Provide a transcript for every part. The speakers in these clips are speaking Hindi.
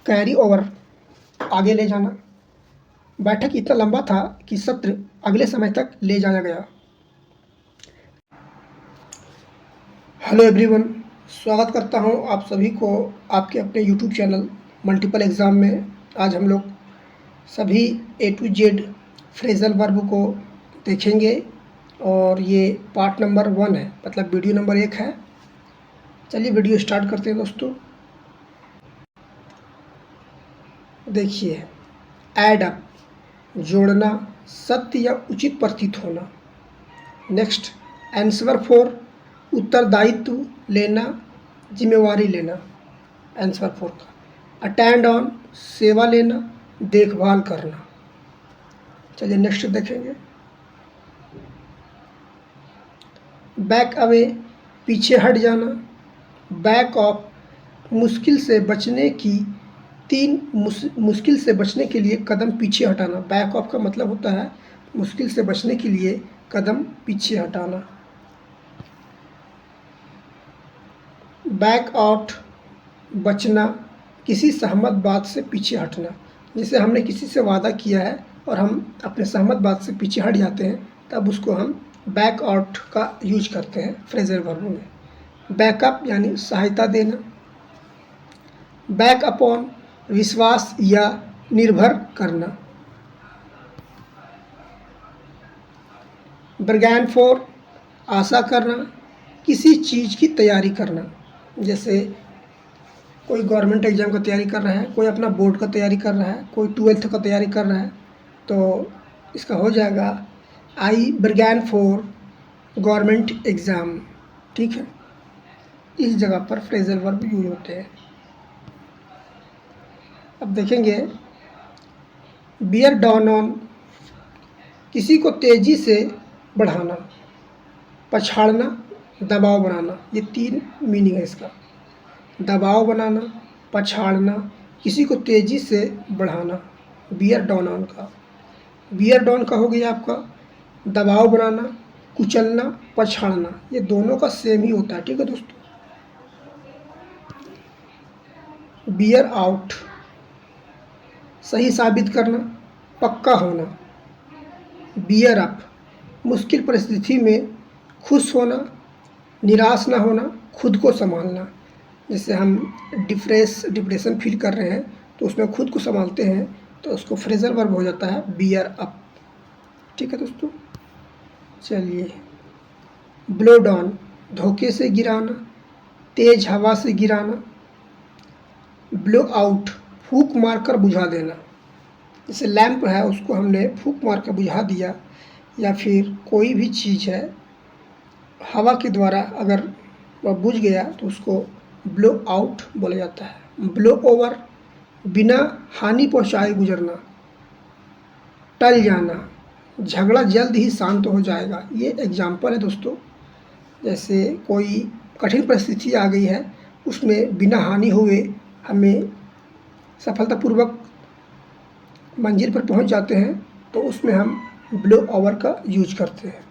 कैरी ओवर, आगे ले जाना। बैठक इतना लंबा था कि सत्र अगले समय तक ले जाया गया। हेलो एवरीवन, स्वागत करता हूं आप सभी को आपके अपने यूट्यूब चैनल मल्टीपल एग्ज़ाम में। आज हम लोग सभी A to Z phrasal verb को देखेंगे और ये पार्ट नंबर 1 है, मतलब वीडियो नंबर 1 है। चलिए वीडियो स्टार्ट करते हैं दोस्तों। देखिए, ऐड अप, जोड़ना, सत्य या उचित प्रतीत होना। नेक्स्ट, आंसर फॉर, उत्तरदायित्व लेना, जिम्मेवारी लेना, आंसर फॉर का। अटेंड ऑन, सेवा लेना, देखभाल करना। चलिए नेक्स्ट देखेंगे। बैक अवे, पीछे हट जाना। बैक ऑफ, मुश्किल से बचने की मुश्किल से बचने के लिए कदम पीछे हटाना। बैक ऑफ का मतलब होता है मुश्किल से बचने के लिए कदम पीछे हटाना। बैक आउट, बचना, किसी सहमत बात से पीछे हटना। जैसे हमने किसी से वादा किया है और हम अपने सहमत बात से पीछे हट जाते हैं, तब उसको हम बैक आउट का यूज करते हैं फ्रेजल वर्ब में। बैकअप यानी सहायता देना। बैक अपॉन, विश्वास या निर्भर करना। बर्गेन फॉर, आशा करना, किसी चीज़ की तैयारी करना। जैसे कोई गवर्नमेंट एग्ज़ाम का तैयारी कर रहा है, कोई अपना बोर्ड का तैयारी कर रहा है, कोई 12th का तैयारी कर रहा है, तो इसका हो जाएगा आई बर्गेन फॉर गवर्नमेंट एग्ज़ाम। ठीक है, इस जगह पर फ्रेजल वर्ब यूज होते हैं। अब देखेंगे बियर डाउन ऑन, किसी को तेज़ी से बढ़ाना, पछाड़ना, दबाव बनाना। ये 3 मीनिंग है इसका। दबाव बनाना, पछाड़ना, किसी को तेज़ी से बढ़ाना। बियर डाउन ऑन का, बियर डाउन का हो गया आपका दबाव बनाना, कुचलना, पछाड़ना। ये दोनों का सेम ही होता है। ठीक है दोस्तों। बियर आउट, सही साबित करना, पक्का होना। बियर अप, मुश्किल परिस्थिति में खुश होना, निराश ना होना, खुद को संभालना। जैसे हम डिप्रेशन फील कर रहे हैं तो उसमें खुद को संभालते हैं, तो उसको फ्रेजल वर्ब हो जाता है बियर अप। ठीक है दोस्तों। चलिए, ब्लो डाउन, धोखे से गिराना, तेज हवा से गिराना। ब्लो आउट, फूंक मारकर बुझा देना। जैसे लैंप है, उसको हमने फूंक मार कर बुझा दिया, या फिर कोई भी चीज़ है हवा के द्वारा अगर वह बुझ गया तो उसको ब्लो आउट बोला जाता है। ब्लो ओवर, बिना हानि पहुंचाए गुजरना, टल जाना, झगड़ा जल्द ही शांत हो जाएगा। ये एग्जाम्पल है दोस्तों। जैसे कोई कठिन परिस्थिति आ गई है, उसमें बिना हानि हुए हमें सफलतापूर्वक मंजिल पर पहुंच जाते हैं, तो उसमें हम ब्लो ओवर का यूज करते हैं।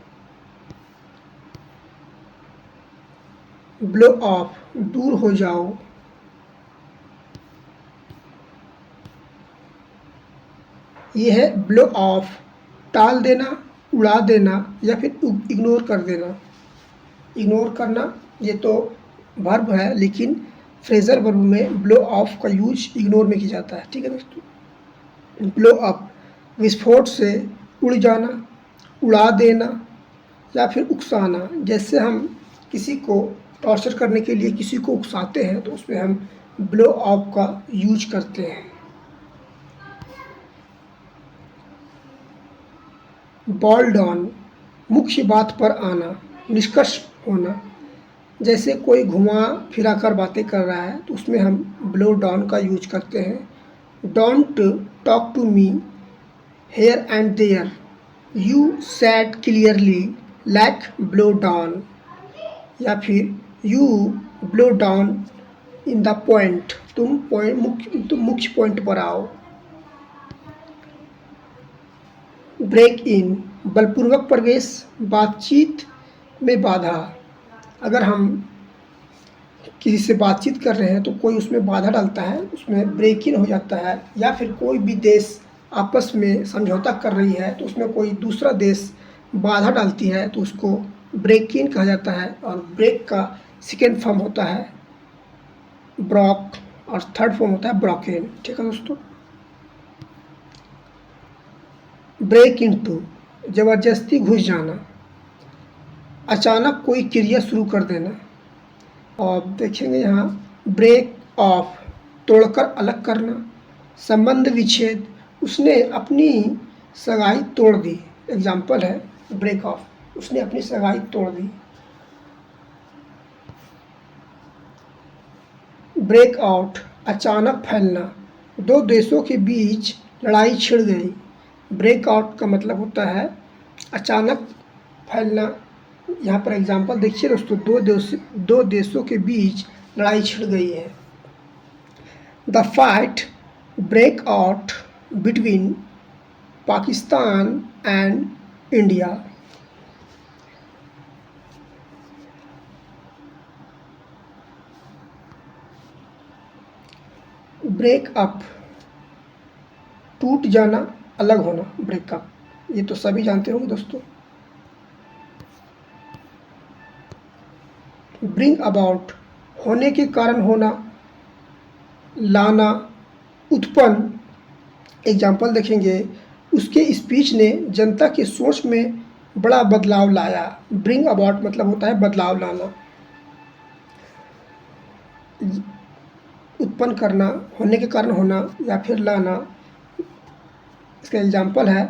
ब्लो ऑफ, दूर हो जाओ। ये है ब्लो ऑफ, टाल देना, उड़ा देना या फिर इग्नोर कर देना। इग्नोर करना ये तो वर्ब है, लेकिन फ्रेजल वर्ब में ब्लो ऑफ का यूज इग्नोर में किया जाता है। ठीक है दोस्तों। ब्लो अप, विस्फोट से उड़ जाना, उड़ा देना या फिर उकसाना। जैसे हम किसी को टॉर्चर करने के लिए किसी को उकसाते हैं, तो उसमें हम ब्लो ऑफ का यूज करते हैं। बॉल डाउन, मुख्य बात पर आना, निष्कर्ष होना। जैसे कोई घुमा फिरा कर बातें कर रहा है, तो उसमें हम ब्लो डाउन का यूज करते हैं। Don't talk to me here and there, you said clearly like blow down, या फिर you blow down in the point, तुम मुख्य पॉइंट पर आओ। ब्रेक इन, बलपूर्वक प्रवेश, बातचीत में बाधा। अगर हम किसी से बातचीत कर रहे हैं तो कोई उसमें बाधा डालता है, उसमें ब्रेक इन हो जाता है, या फिर कोई भी देश आपस में समझौता कर रही है तो उसमें कोई दूसरा देश बाधा डालती है तो उसको ब्रेक इन कहा जाता है। और ब्रेक का सेकेंड फॉर्म होता है ब्रॉक और थर्ड फॉर्म होता है ब्रॉकेन। ठीक है दोस्तों। ब्रेक इनटू ज़बरदस्ती घुस जाना, अचानक कोई क्रिया शुरू कर देना। और देखेंगे यहाँ ब्रेक ऑफ तोड़कर अलग करना, संबंध विच्छेद, उसने अपनी सगाई तोड़ दी। एग्जाम्पल है ब्रेक ऑफ, उसने अपनी सगाई तोड़ दी। ब्रेक आउट अचानक फैलना, दो देशों के बीच लड़ाई छिड़ गई। ब्रेक आउट का मतलब होता है अचानक फैलना। यहाँ पर एग्जाम्पल देखिए दोस्तों, दो देशों के बीच लड़ाई छिड़ गई है। The fight break out between Pakistan and India. Break up टूट जाना, अलग होना, ब्रेकअप, ये तो सभी जानते होंगे दोस्तों। ब्रिंग अबाउट होने के कारण होना, लाना, उत्पन्न। एग्जाम्पल देखेंगे, उसके स्पीच ने जनता की सोच में बड़ा बदलाव लाया। ब्रिंग अबाउट मतलब होता है बदलाव लाना, उत्पन्न करना, होने के कारण होना या फिर लाना। इसका एग्जाम्पल है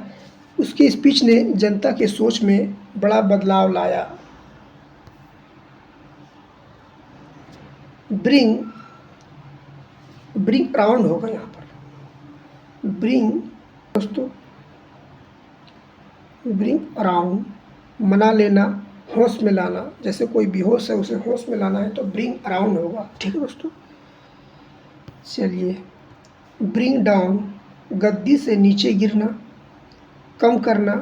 उसकी स्पीच ने जनता के सोच में बड़ा बदलाव लाया। ब्रिंग अराउंड होगा यहाँ पर। ब्रिंग दोस्तों, ब्रिंग अराउंड मना लेना, होश में लाना। जैसे कोई बेहोश है उसे होश में लाना है तो ब्रिंग अराउंड होगा। ठीक है दोस्तों। चलिए, ब्रिंग डाउन गद्दी से नीचे गिरना, कम करना।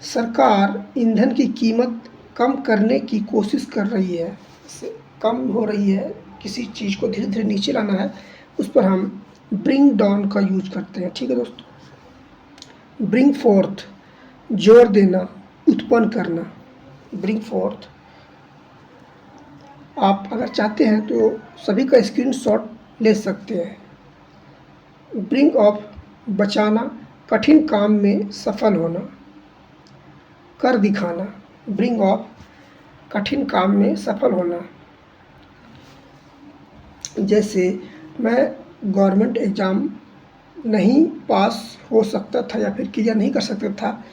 सरकार ईंधन की कीमत कम करने की कोशिश कर रही है, कम हो रही है, किसी चीज़ को धीरे धीरे नीचे लाना है, उस पर हम ब्रिंग डाउन का यूज करते हैं। ठीक है दोस्तों। ब्रिंग फोर्थ जोर देना, उत्पन्न करना। ब्रिंग फोर्थ, आप अगर चाहते हैं तो सभी का स्क्रीनशॉट ले सकते हैं। ब्रिंग ऑफ बचाना, कठिन काम में सफल होना, कर दिखाना। ब्रिंग ऑफ कठिन काम में सफल होना। जैसे मैं गवर्नमेंट एग्ज़ाम नहीं पास हो सकता था या फिर क्लियर नहीं कर सकता था,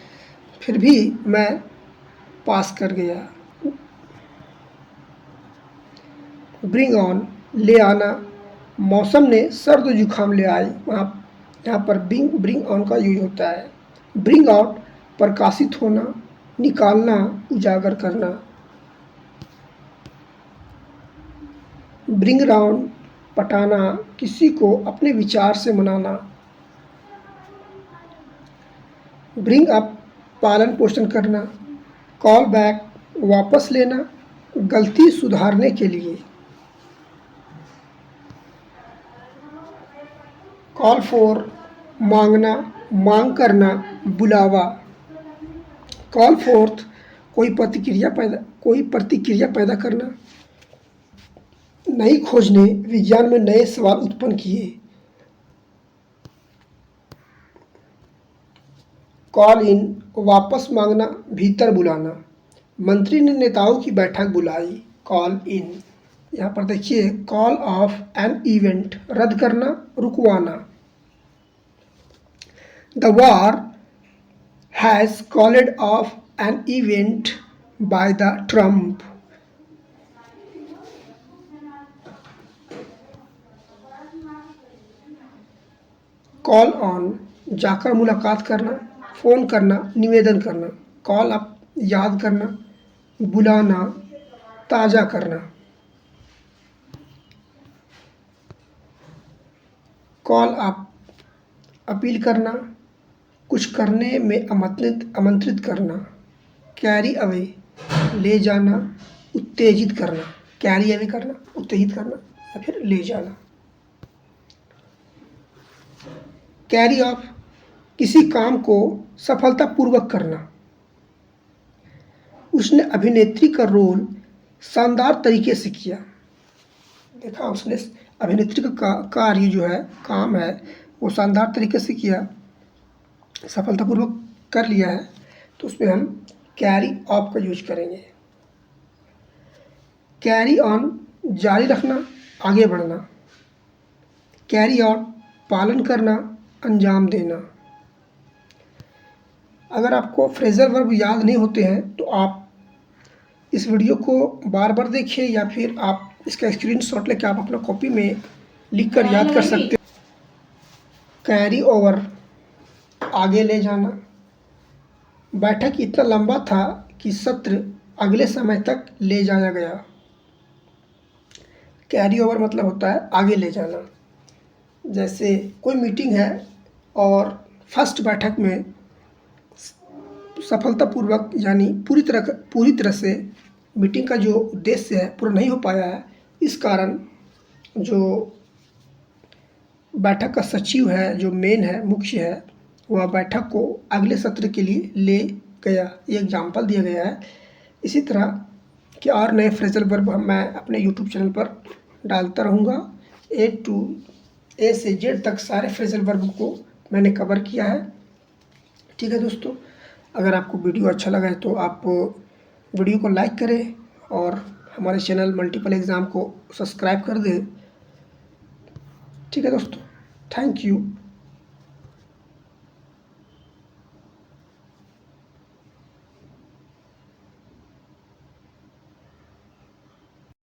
फिर भी मैं पास कर गया। ब्रिंग ऑन ले आना, मौसम ने सर्द जुकाम ले आई, वहाँ यहाँ पर ब्रिंग ऑन का यूज होता है। ब्रिंग आउट प्रकाशित होना, निकालना, उजागर करना। ब्रिंग राउंड पटाना, किसी को अपने विचार से मनाना। ब्रिंग अप पालन पोषण करना। कॉल बैक वापस लेना, गलती सुधारने के लिए। कॉल फॉर मांगना, मांग करना, बुलावा। कॉल फोर्थ कोई प्रतिक्रिया पैदा करना। नई खोज ने विज्ञान में नए सवाल उत्पन्न किए। कॉल इन वापस मांगना, भीतर बुलाना। मंत्री ने नेताओं की बैठक बुलाई, कॉल इन। यहाँ पर देखिए, कॉल ऑफ एन इवेंट रद्द करना, रुकवाना। The war has called off an event by the Trump. Call on जाकर मुलाकात करना, फ़ोन करना, निवेदन करना। कॉल अप याद करना, बुलाना, ताज़ा करना। कॉल अप अपील करना, कुछ करने में आमंत्रित करना। कैरी अवे ले जाना, उत्तेजित करना। कैरी अवे करना, उत्तेजित करना या फिर ले जाना। कैरी ऑफ, किसी काम को सफलतापूर्वक करना। उसने अभिनेत्री का रोल शानदार तरीके से किया। देखा, उसने अभिनेत्री का कार्य जो है, काम है, वो शानदार तरीके से किया, सफलतापूर्वक कर लिया है, तो उसमें हम कैरी ऑफ का यूज करेंगे। कैरी ऑन, जारी रखना, आगे बढ़ना। कैरी ऑन, पालन करना, अंजाम देना। अगर आपको फ्रेजल वर्ब याद नहीं होते हैं तो आप इस वीडियो को बार बार देखिए या फिर आप इसका स्क्रीनशॉट लेकर आप अपना कॉपी में लिखकर याद कर सकते हैं। कैरी ओवर, आगे ले जाना। बैठक इतना लंबा था कि सत्र अगले समय तक ले जाया गया। कैरी ओवर मतलब होता है आगे ले जाना। जैसे कोई मीटिंग है और फर्स्ट बैठक में सफलतापूर्वक यानी पूरी तरह से मीटिंग का जो उद्देश्य है पूरा नहीं हो पाया है, इस कारण जो बैठक का सचिव है, जो मेन है, मुख्य है, वह बैठक को अगले सत्र के लिए ले गया। ये एग्जाम्पल दिया गया है। इसी तरह के और नए फ्रेजल वर्ब मैं अपने यूट्यूब चैनल पर डालता रहूँगा। ए से जेड तक सारे फ्रेजल वर्ब को मैंने कवर किया है। ठीक है दोस्तों, अगर आपको वीडियो अच्छा लगा है तो आप वीडियो को लाइक करें और हमारे चैनल मल्टीपल एग्ज़ाम को सब्सक्राइब कर दें। ठीक है दोस्तों, थैंक यू।